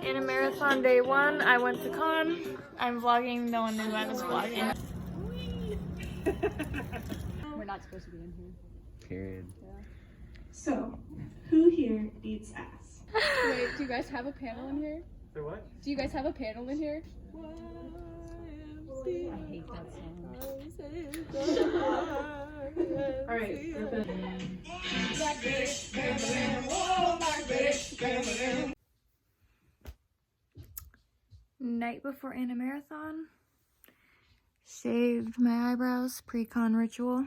In a marathon day 1, I went to con. I'm vlogging, no one knew I was vlogging. We're not supposed to be in here. Period. Yeah. So, who here eats ass? Wait, do you guys have a panel in here? Say what? Do you guys have a panel in here? I hate that song. Alright, Night before ANIMARATHON. Shaved my eyebrows, pre-con ritual.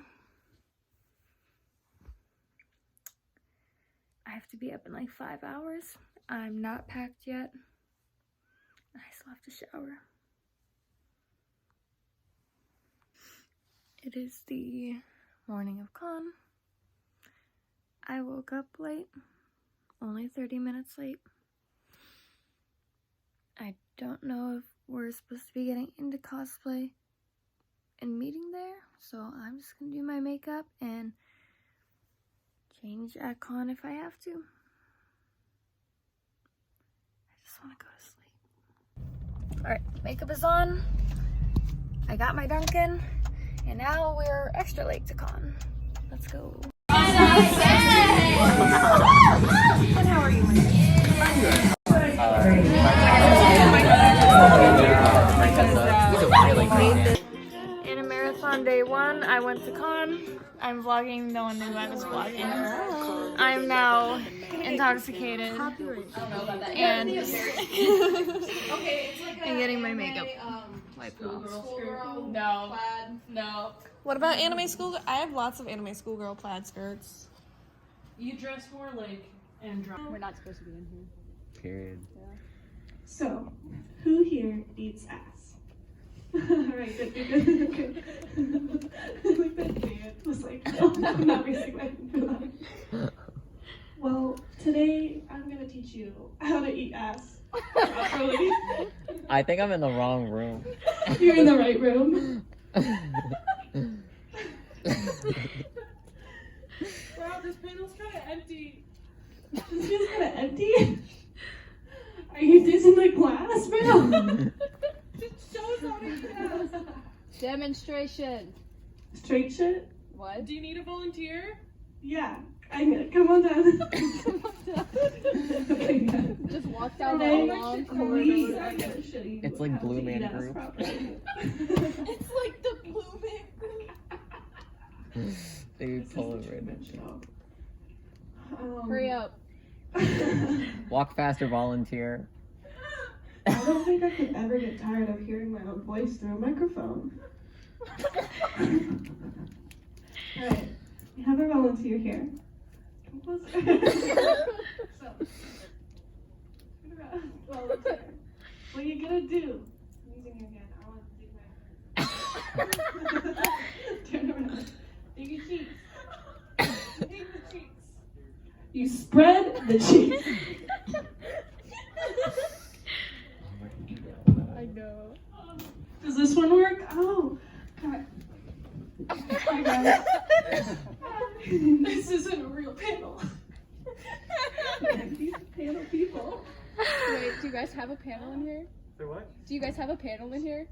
I have to be up in like 5 hours. I'm not packed yet. I still have to shower. It is the morning of con. I woke up late, only 30 minutes late. I don't know if we're supposed to be getting into cosplay and meeting there, so I'm just gonna do my makeup and change at con if I have to. I just want to go to sleep. Alright, makeup is on. I got my Dunkin', and now we're extra late to con. Let's go. How are you? In a marathon day 1, I went to con. I'm vlogging, no one knew I was vlogging. I'm now intoxicated and getting my makeup wiped off. No. What about anime school? I have lots of anime schoolgirl plaid skirts. You dress more like Andra. We're not supposed to be in here. Period. Yeah. So, who here eats ass? Alright, good. Like that dance was like, no, I'm not raising my hand for that. Well, today I'm gonna teach you how to eat ass properly. I think I'm in the wrong room. You're in the right room. Wow, this panel's kind of empty. This feels kind of empty. Are you dissing the glass, bro? Just show us how to eat ass. Demonstration. Straight shit? What? Do you need a volunteer? Yeah. Come on down. Okay, yeah. Just walk down Today, that long we corridor. are gonna show you It's like how to Blue eat Man ass Group. properly. It's like the Blue Man Group. They pull it right in. Hurry up. Walk faster, volunteer. I don't think I could ever get tired of hearing my own voice through a microphone. Alright, we have a volunteer here. So, volunteer. What are you gonna do? I'm using your hand. I want to do my Turn around. Take your cheeks. Take the cheeks. You spread the cheeks. I know. Does this one work? Oh, God. Hi, guys. This isn't a real panel. These panel people. Wait, do you guys have a panel in here? Say what? Do you guys have a panel in here?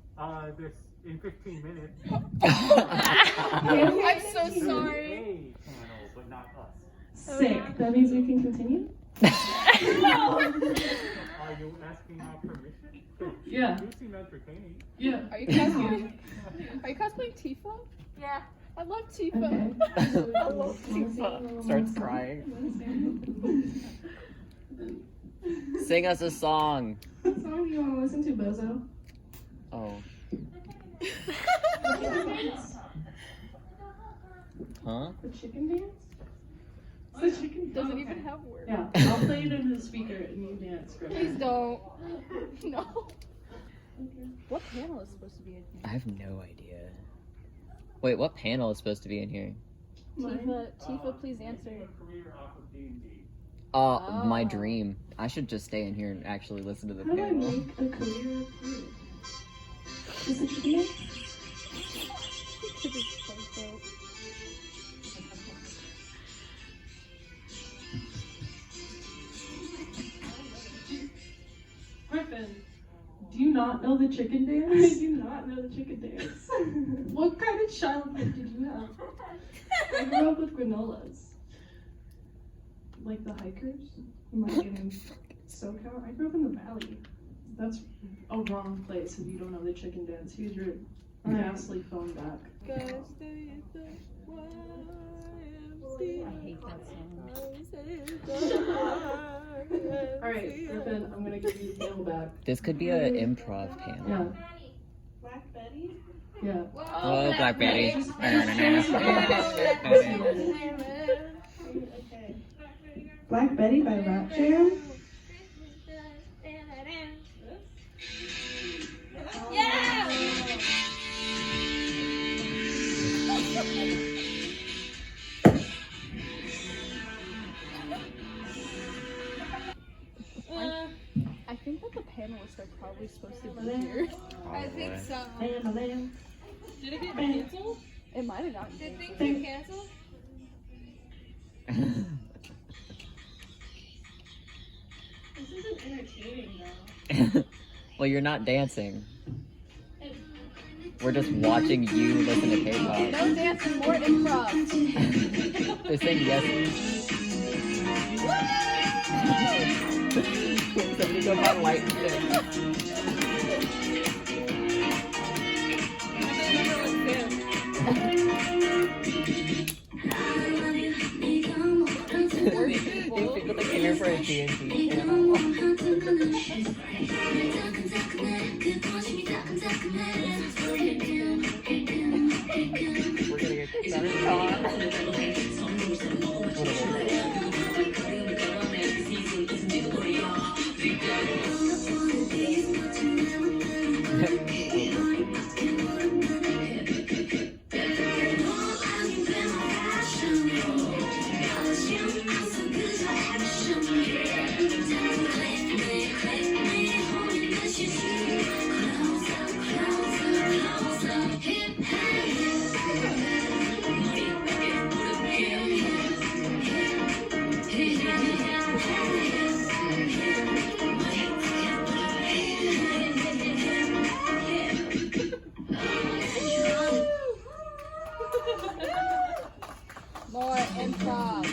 This in 15 minutes. I'm so sorry. A panel, but not us. Sick. That means we can continue? Are you asking our permission? Yeah. You seem entertaining. Yeah. Are you cosplaying? Are you cosplaying Tifa? Yeah. I love Tifa. Okay. Starts crying. Sing us a song. What song do you want to listen to, Bozo? Oh. Huh? The chicken dance? The chicken Does it even have words? Yeah, I'll play it in the speaker and you dance. Please don't. No. What panel is supposed to be in here? I have no idea. Wait, what panel is supposed to be in here? Tifa, please answer. Career off of D&D. My dream. I should just stay in here and actually listen to the How do I panel. make a career of you? Is it chicken dance? Griffin, do you not know the chicken dance? I do not know the chicken dance. What kind of childhood did you have? I grew up with granolas. Like the hikers? Am I getting SoCal? I grew up in the valley. That's a wrong place if you don't know the chicken dance. Here's your ghastly phone back. I hate that song. Alright, Griffin, I'm gonna give you the panel back. This could be an improv panel. Yeah. Black Betty? Yeah. Oh, Black Betty. Okay. Black Betty by Rap Jam. I think that the panelists are probably supposed to be here. I think so. Did it get canceled? It might have gotten Did things get canceled? This isn't entertaining though. Well, you're not dancing. We're just watching you listen to K-pop. no dancing, more improv. They're saying yes. Somebody go by light People that came here for a TNT panel. We're gonna get kicked out of the More improv.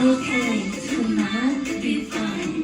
Okay, tonight be fun.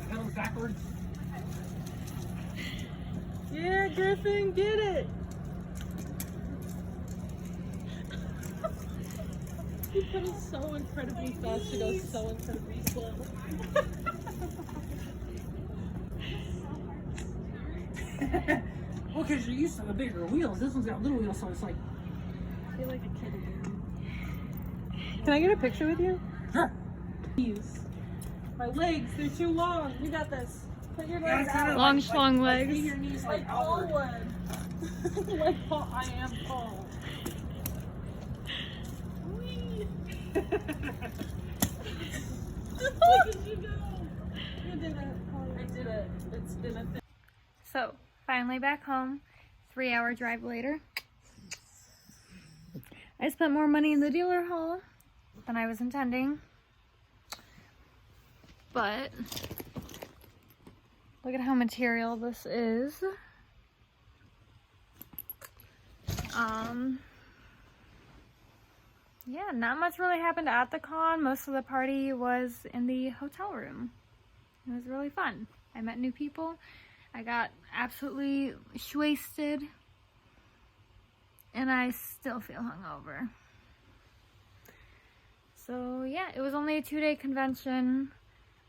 Pedal backwards. Yeah, Griffin, get it. He pedals so incredibly fast, she goes so incredibly slow. Well, because you're used to the bigger wheels. This one's got little wheels, so it's like. I feel like a kid again. Can I get a picture with you? Sure. Please. My legs, they're too long. You got this. Put your legs out. Long schlong Like, legs. your knees Like like Paul outward. would. Like Paul, I am Paul. Whee! Look at you go. It's been a thing. So, finally back home, 3-hour drive later. I spent more money in the dealer hall than I was intending. But, look at how material this is. Yeah, not much really happened at the con. Most of the party was in the hotel room. It was really fun. I met new people. I got absolutely wasted. And I still feel hungover. So yeah, it was only a 2-day convention.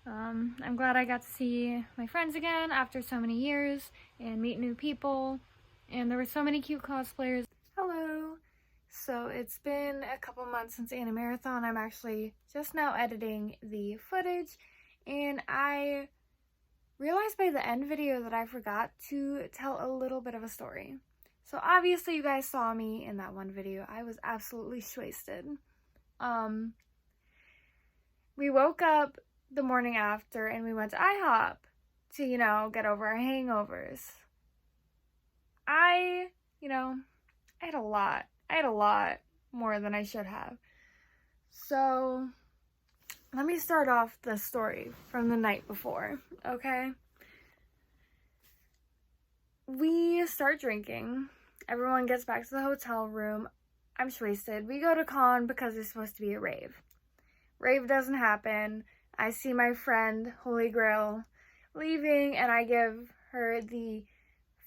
I'm glad I got to see my friends again after so many years and meet new people. And there were so many cute cosplayers. Hello! So it's been a couple months since ANIMARATHON. I'm actually just now editing the footage, and I realized by the end video that I forgot to tell a little bit of a story. So obviously you guys saw me in that one video. I was absolutely wasted. We woke up the morning after and we went to IHOP to, you know, get over our hangovers. I had a lot more than I should have. So, let me start off the story from the night before, okay? We start drinking. Everyone gets back to the hotel room. I'm wasted. We go to con because there's supposed to be a rave. Rave doesn't happen. I see my friend, Holy Grail, leaving, and I give her the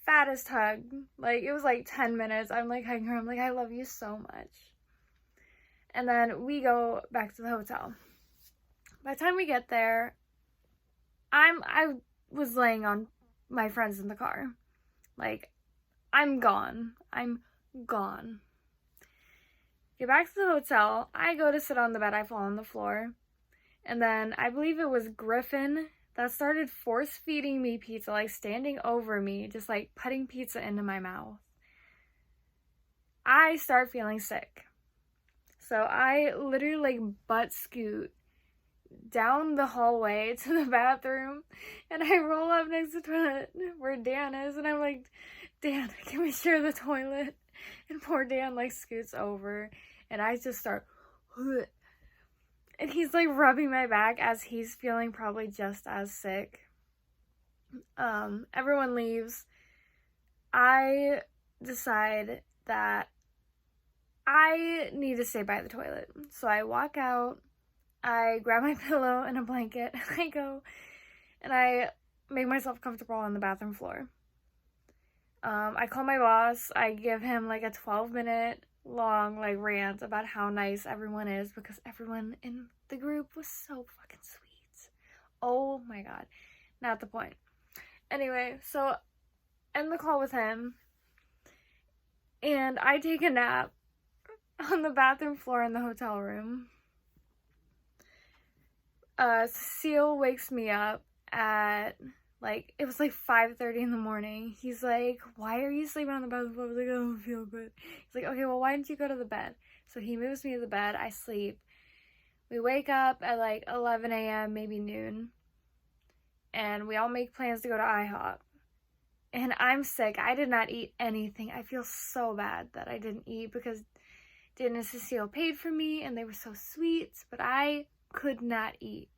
fattest hug. Like, it was like 10 minutes. I'm like hugging her. I'm like, I love you so much. And then we go back to the hotel. By the time we get there, I was laying on my friends in the car. Like, I'm gone. I'm gone. Get back to the hotel. I go to sit on the bed. I fall on the floor. And then I believe it was Griffin that started force feeding me pizza, like standing over me, just like putting pizza into my mouth. I start feeling sick. So I literally like butt scoot down the hallway to the bathroom, and I roll up next to the toilet where Dan is, and I'm like, Dan, can we share the toilet? And poor Dan like scoots over, and I just start, and he's like rubbing my back as he's feeling probably just as sick. Everyone leaves. I decide that I need to stay by the toilet. So I walk out, I grab my pillow and a blanket, and I go and I make myself comfortable on the bathroom floor. I call my boss. I give him like a 12-minute long like rant about how nice everyone is, because everyone in the group was so fucking sweet. Oh my god. Not the point. Anyway, so end the call with him, and I take a nap on the bathroom floor in the hotel room. Cecil wakes me up at like, it was like 5:30 in the morning. He's like, why are you sleeping on the bathroom floor? I was like, I don't feel good. He's like, okay, well, why didn't you go to the bed? So he moves me to the bed. I sleep. We wake up at like 11 a.m., maybe noon. And we all make plans to go to IHOP. And I'm sick. I did not eat anything. I feel so bad that I didn't eat, because Dan and Cecile paid for me and they were so sweet, but I could not eat.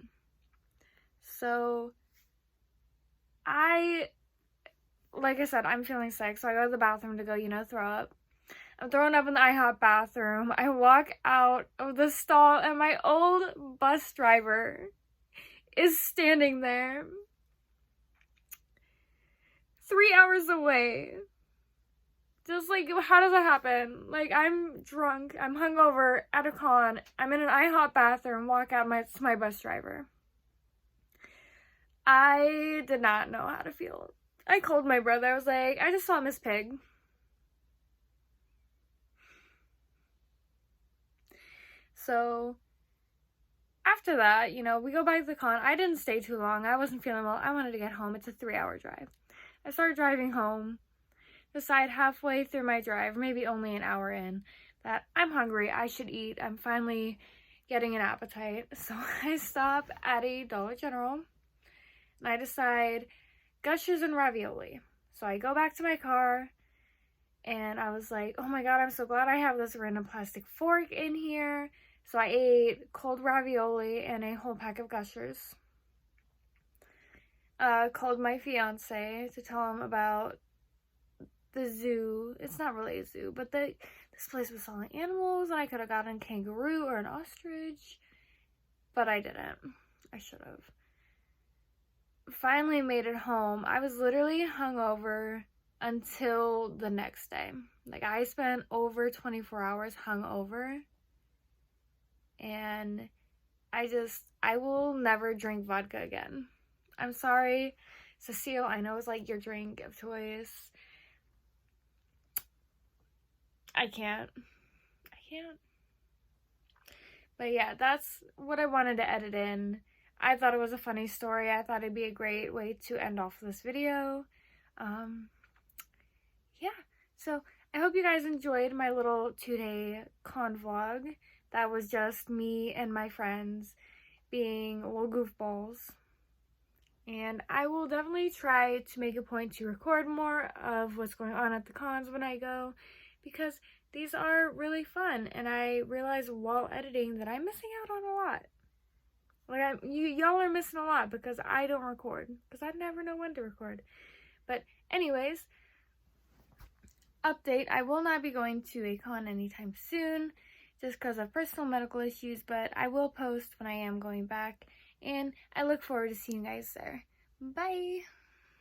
So like I said, I'm feeling sick, so I go to the bathroom to go, you know, throw up. I'm throwing up in the IHOP bathroom. I walk out of the stall, and my old bus driver is standing there 3 hours away. Just like, how does that happen? Like, I'm drunk, I'm hungover at a con, I'm in an IHOP bathroom, walk out to my bus driver. I did not know how to feel. I called my brother. I was like, I just saw Miss Pig. So after that, you know, we go back to the con. I didn't stay too long. I wasn't feeling well. I wanted to get home. It's a 3-hour drive. I started driving home. Decide halfway through my drive, maybe only an hour in, that I'm hungry. I should eat. I'm finally getting an appetite. So I stop at a Dollar General. And I decide Gushers and ravioli. So I go back to my car and I was like, oh my god, I'm so glad I have this random plastic fork in here. So I ate cold ravioli and a whole pack of Gushers. Called my fiance to tell him about the zoo. It's not really a zoo, but this place was selling animals and I could have gotten a kangaroo or an ostrich, but I didn't. I should have. Finally made it home. I was literally hungover until the next day. Like, I spent over 24 hours hungover, and I will never drink vodka again. I'm sorry, Cecile, I know it's like your drink of choice. I can't. But yeah, that's what I wanted to edit in. I thought it was a funny story. I thought it'd be a great way to end off this video. Yeah, so I hope you guys enjoyed my little 2-day con vlog. That was just me and my friends being little goofballs. And I will definitely try to make a point to record more of what's going on at the cons when I go, because these are really fun, and I realize while editing that I'm missing out on a lot. Like, y'all are missing a lot because I don't record, because I never know when to record. But anyways, update, I will not be going to a con anytime soon, just because of personal medical issues, but I will post when I am going back, and I look forward to seeing you guys there. Bye!